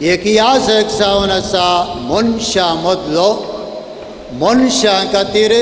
एक याजक जावन आसा मनशां मदलो, मनशां खातीर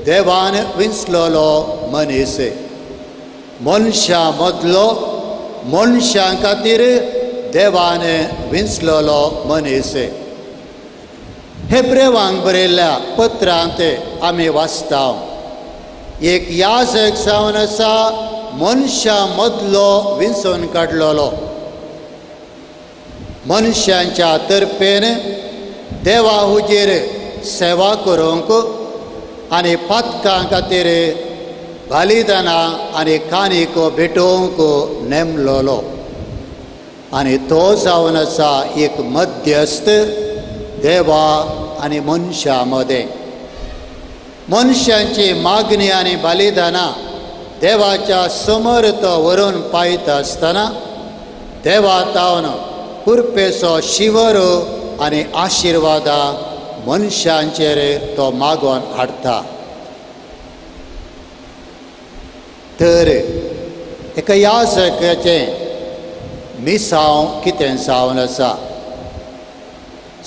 देवान विंचलोलो मनीस. मनशां मदलो, मनशां खातीर देवान विंचलोलो मनीस. हेब्रेवांक बरयल्ल्या पत्रांत आमी वाचता, एक याजक जावन आसा मनशां मदलो विंचून काडलोलो. मनशांच्या तर्फेन देवा हुजेर सेवा करूंक आनी पातकां खातीर बलिदानां आनी कानीक भेटोवंक नेमलोलो. आनी तो जावन आसा एक मध्यस्थ देवा आनी मनशां मदें. मनशांची मागणी आनी बलिदानां देवाच्या समोर तो व्हरून पायता आसतना देवा तावन कृपेचो शिवर आनी आशिर्वादां मनशांचेर तो मागोन हाडटा. तर एका याजकाचें मिसांव कितें जावन आसा.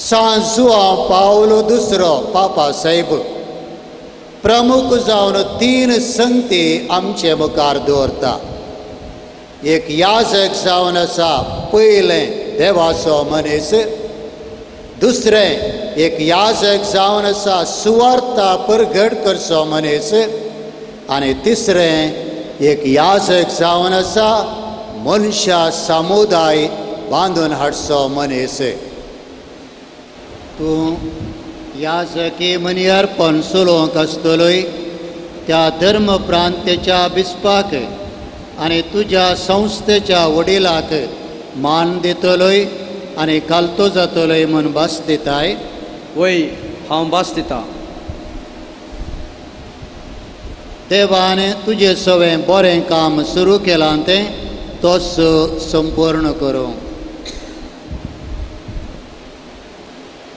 सांज जुआंव पावलो दुसरो पापा साहेब प्रमुख जावन 3 संगती आमचे मुखार दवरता. एक याजक जावन आसा पयलें देवाचो मनीस, दुसरें एक याजक जावन आसा सुवार्ता परगट करचो मनीस, आनी तिसरें एक याजक जावन आसा मनशा समुदाय बांदून हाडचो मनीस. तूं याजकी मनियारपण चलोवंक आसतलोय त्या धर्म प्रांताच्या बिस्पाक आनी तुज्या संस्थेच्या वडिलाक मान दितलोय आनी कालतो जातलोय म्हूण भास दिताय. वय हांव भास दितां. देवान तुजें सगळें बरें काम सुरू केलां तें तोच संपूर्ण करूं.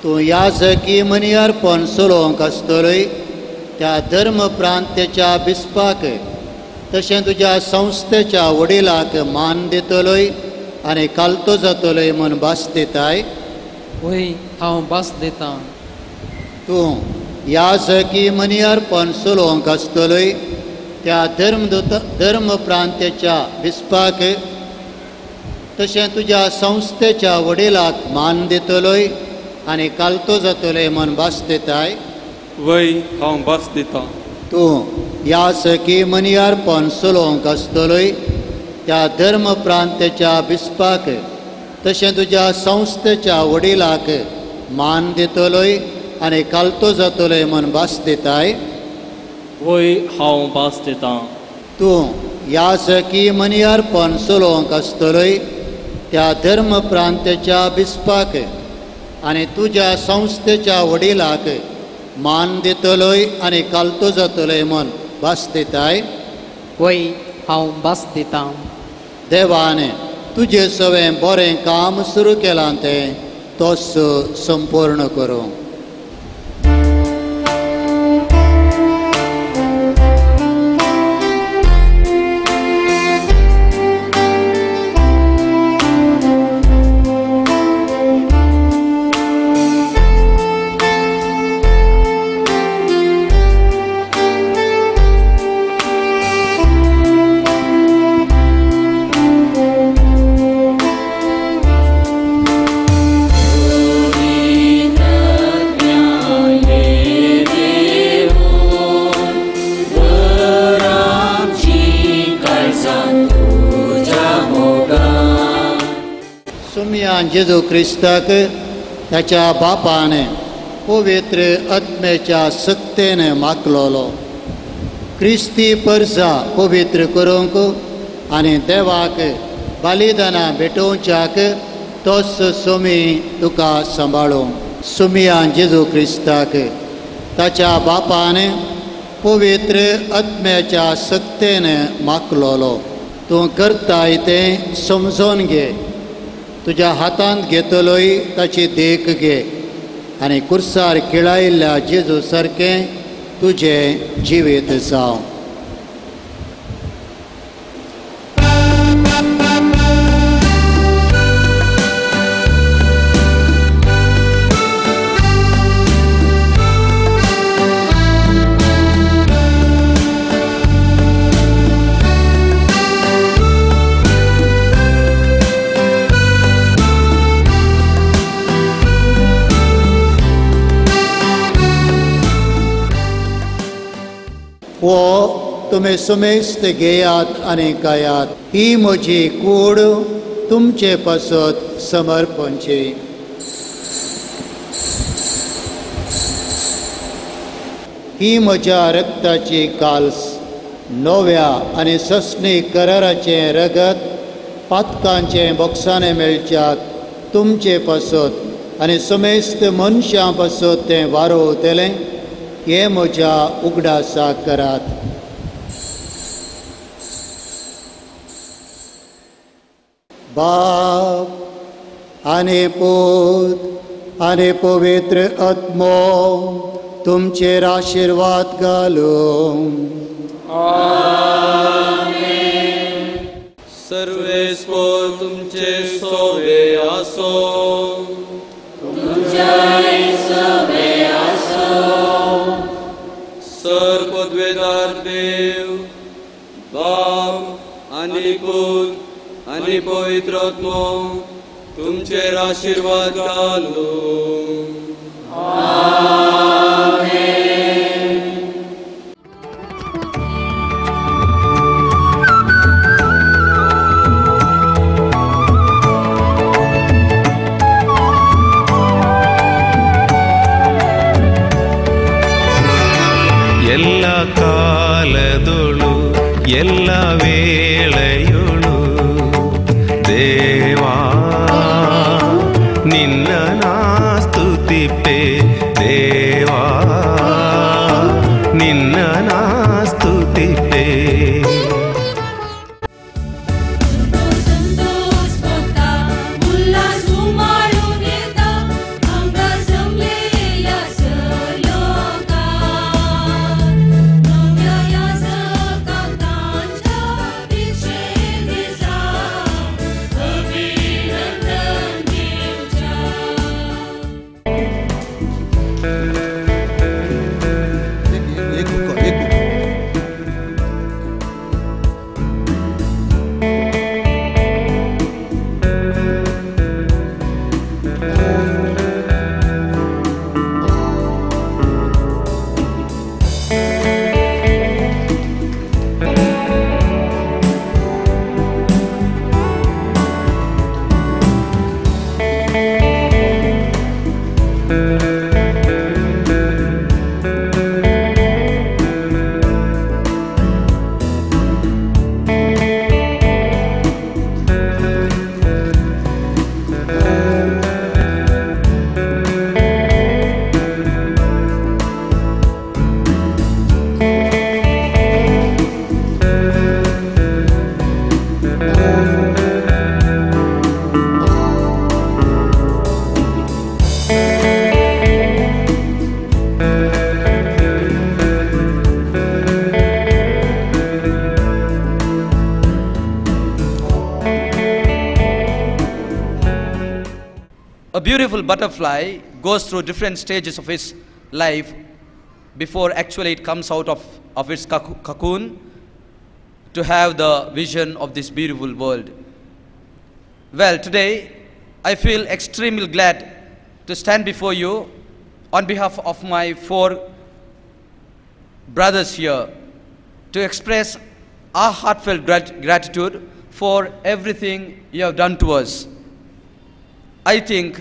तूं याजकी मनियारपण चलोवंक आसतलोय त्या धर्म प्रांताच्या बिस्पाक तशें तुज्या संस्थेच्या वडिलाक मान दितलोय आनी कालतो जातलोय म्हूण भास दिताय. वय हांव भास दितां. तूं याजकी मनियारपण चलोवंक आसतलोय त्या धर्म प्रांताच्या बिस्पाक तशें तुज्या संस्थेच्या वडिलाक मान दितलोय आनी कालतो जातलोय म्हूण भास दिताय. वय हांव भास दितां. तूं याजकी मनियारपण चलोवंक आसतलोय त्या धर्म प्रांताच्या बिस्पाक तशें तुज्या संस्थेच्या वडिलाक मान दितलोय आनी कालतो जातलोय म्हूण भास दिताय. वय हांव भास दितां. तूं याजकी मनियारपण चलोवंक आसतलोय त्या धर्म प्रांताच्या बिस्पाक आनी तुज्या संस्थेच्या वडिलाक मान दितलोय आनी कालतो जातलोय म्हूण भास दिताय. वय हांव भास दितां. देवान तुजें सगळें बरें काम सुरू केलां तें तोच संपूर्ण करूं. जेजू क्रिस्ताक ताच्या बापान पवित्र आत्म्याच्या सक्तेन मागलोलो. क्रिस्ती परसा पवित्र करूंक आनी देवाक बलिदानां भेटोवच्याक तोच सोमी तुका सांबाळूं. सुमियान जेजू क्रिस्ताक ताच्या बापान पवित्र आत्म्याच्या सक्तेन मागलोलो. तूं करताय तें समजून घे. तुज्या हातांत घेतलोय ताची देख घे आनी कुर्सार खिळायिल्ल्या जेजू सारकें तुजें जिवीत जावं. हो तुमी सुमेस्त घेयात आनी खायात, ही म्हजी कूड तुमचे पासत समर्पणची. ही म्हज्या रक्ताची काल्स, नव्या आनी ससणी कराराचें रगत पातकांचे बोगसाणे मेळच्यात तुमचे पासत आनी समेस्त मनशां पासत तें वारोवतलें, हें म्हज्या उगडासाक करात. बाप आनी पूत आनी पवित्र आत्मो तुमचेर आशिर्वाद घालूं. सर्वेस्वर तुमचे सोबे आसो. सर्वोद्वेदार देव बाप आनी पूत आनी पवित्र आत्मो तुमचेर आशिर्वाद घालूं. ಎಲ್ಲ ಕಾಲದೊಳು ಎಲ್ಲ ವೇಳೆಯೊಳು ದೇವಾ ನಿನ್ನ ನಾ ಸ್ತುತಿಪೆ, ದೇವಾ ನಿನ್ನ ನಾ ಸ್ತುತಿಪೆ. A beautiful butterfly goes through different stages of its life before actually it comes out of its cocoon to have the vision of this beautiful world. Well, today I feel extremely glad to stand before you on behalf of my 4 brothers here to express our heartfelt gratitude for everything you have done to us. I think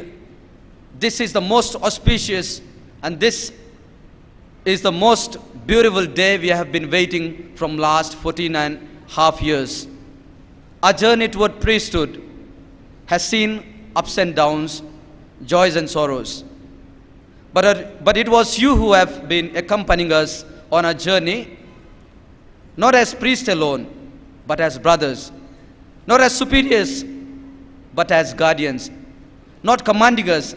this is the most auspicious and this is the most beautiful day we have been waiting from last 14.5 years. Our journey toward priesthood has seen ups and downs, joys and sorrows. But it was you who have been accompanying us on our journey, not as priests alone, but as brothers, not as superiors, but as guardians, not commanding us,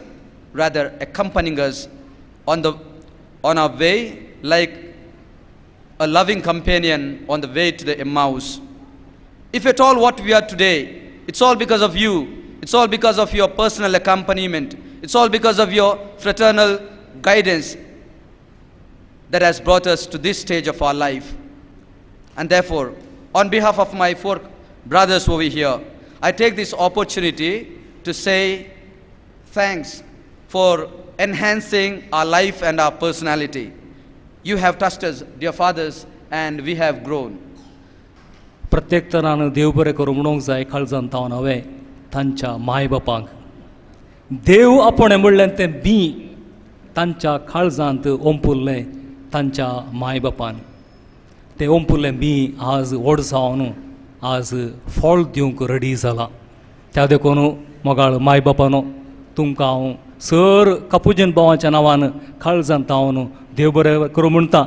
rather accompanying us on our way like a loving companion on the way to the Emmaus. If at all what we are today, it's all because of you. It's all because of your personal accompaniment. It's all because of your fraternal guidance that has brought us to this stage of our life. And therefore, on behalf of my 4 brothers over here, I take this opportunity to say thanks for enhancing our life and our personality. You have touched us, dear fathers, and we have grown. प्रत्येक तरान देव बरें करूं म्हणूंक जाय काळजान तावन हांवें तांच्या माय बापांक देव आपणें म्हणलें तें बी तांच्या काळजांत ओंपुल्लें तांच्या माय बापान तें ओंपुल्लें बी आज व्हड जावन आज फळ दिवंक रेडी जाला. त्या देखून मोगाळ माय बापानो तुमकां हांव सर कापुजीन भावाच्या नांवान काळजान तावन देव बरें करूं म्हणटा.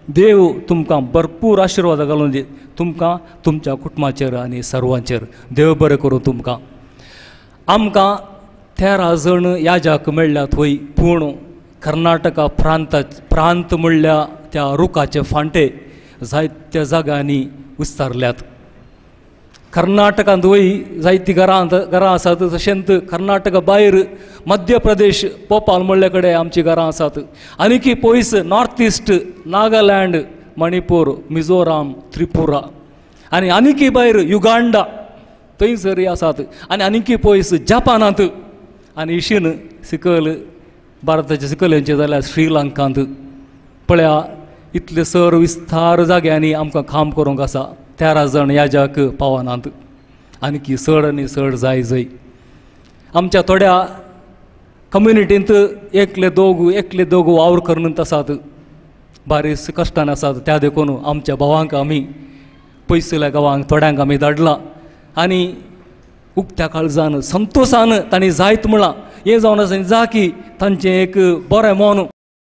देव तुमकां भरपूर आशिर्वाद घालून दी तुमकां तुमच्या कुटुंबाचेर आनी सर्वांचेर. देव बरें करूं तुमकां. आमकां 13 जण याजक मेळ्ळ्या थंय पूण कर्नाटका प्रांत म्हणल्या त्या रुखाचे फांटे जायत्या जाग्यांनी विस्तारल्यात. कर्नाटकांत वय जायतीं घरां आसात. तशेंच कर्नाटका भायर मध्य प्रदेश भोपाल म्हणले कडेन आमचीं घरां आसात. आनीक पयस नॉर्थ इस्ट नागालँड मणिपूर मिझोराम त्रिपुरा आनी आनीक भायर युगांडा थंयसर आसात. आनी आनीक पयस जापानांत आनी इशीन सकयल भारताच्या सकयल्याचें जाल्यार श्रीलंकांत. पळया इतले सर विस्तार जाग्यांनी आमकां काम करूंक आसा. 13 जण याजक पावनांत आनीक चड आनी चड जाय जंय. आमच्या थोड्या कम्युनिटींत एकले दोग वावर करीत आसात. बारीस कश्टान आसात. त्या देखून आमच्या भावांक आमी पयसल्या गांवांक थोड्यांक आमी धाडलां आनी उक्त्या काळजान संतोशान तांणी जायत म्हळां. हें जावन आसा जा की तांचें एक बरें मन